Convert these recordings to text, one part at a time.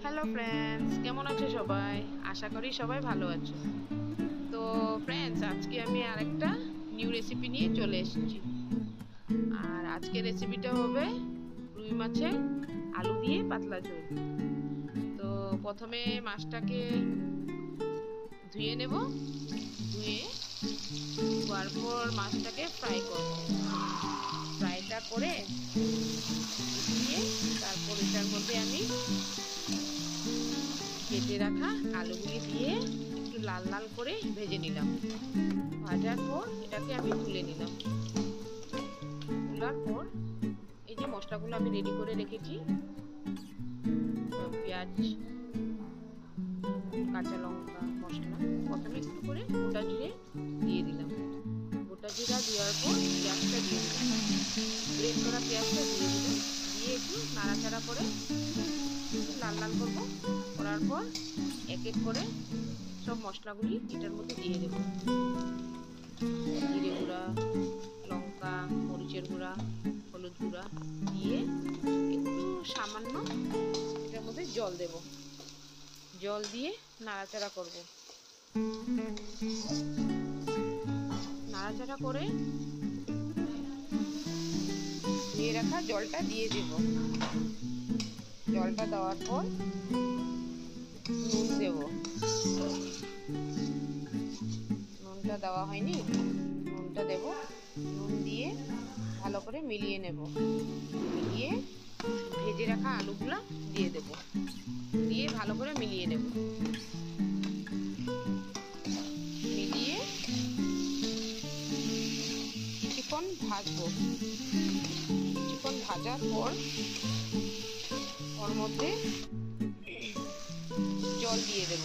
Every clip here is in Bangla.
হ্যালো ফ্রেন্ডস, কেমন আছো সবাই? আশা করি সবাই ভালো আছো। তো ফ্রেন্ডস, আজকে আমি আরেকটা নিউ রেসিপি নিয়ে চলে এসেছি। আর আজকের রেসিপিটা হবে রুই মাছের আলু দিয়ে পাতলা ঝোল। তো প্রথমে মাছটাকে ধুয়ে নেব। ধোয়ার পর মাছটাকে ফ্রাই করব। ফ্রাইটা করে দিয়ে তারপর এটার মধ্যে আমি কেটে রাখা আলুগুলি দিয়ে একটু লাল লাল করে ভেজে নিলাম। ভাজার পর এটাকে আমি তুলে নিলাম। তোলার পর এই যে মশলাগুলো আমি রেডি করে রেখেছি, পেঁয়াজ, কাঁচা লঙ্কা, মশলা প্রথমে একটু করে গোটা জিরে দিয়ে দিলাম। গোটা জিরা দেওয়ার পর পেঁয়াজটা দিয়ে দিলাম, গ্রেট করা পেঁয়াজটা দিয়ে দিলাম। দিয়ে একটু নাড়াচাড়া করে লাল লাল করবো। করার পর এক এক করে সব মশলাগুলি এটার মধ্যে দিয়ে দেবো। জিরে গুঁড়া, লঙ্কা, মরিচের গুঁড়া, হলুদ গুঁড়া দিয়ে একটু সামান্য এটার মধ্যে জল দেব। জল দিয়ে নাড়াচাড়া করব। নাড়াচাড়া করে ধুয়ে রাখা জলটা দিয়ে দেব। জলটা দেওয়ার পর নুন দেব। নুনটা দেওয়া হয়নি, নুনটা দেব। নুন দিয়ে ভালো করে মিলিয়ে নেব। মিলিয়ে ভেজে রাখা আলুগুলা দিয়ে দেব। দিয়ে ভালো করে মিলিয়ে নেব। মিলিয়ে কিছুক্ষণ ভাজবো। কিছুক্ষণ ভাজার পর ওর মধ্যে জল দিয়ে দেব।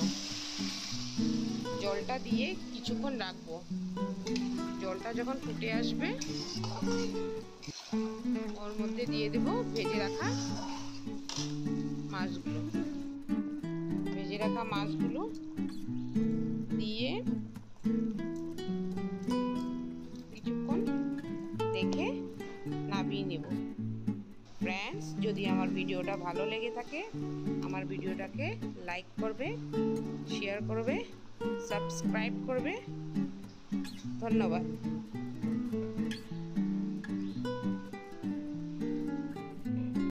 জলটা দিয়ে কিছুক্ষণ রাখবো। জলটা যখন ফুটে আসবে ওর মধ্যে দিয়ে দেব ভেজে রাখা মাছগুলো। ভেজে রাখা মাছগুলো দিয়ে কিছুক্ষণ দেখে নামিয়ে নেব। ফ্রেন্ডস, যদি আমার ভিডিওটা ভালো লেগে থাকে আমার ভিডিওটাকে লাইক করবে, শেয়ার করবে, সাবস্ক্রাইব করবে। ধন্যবাদ।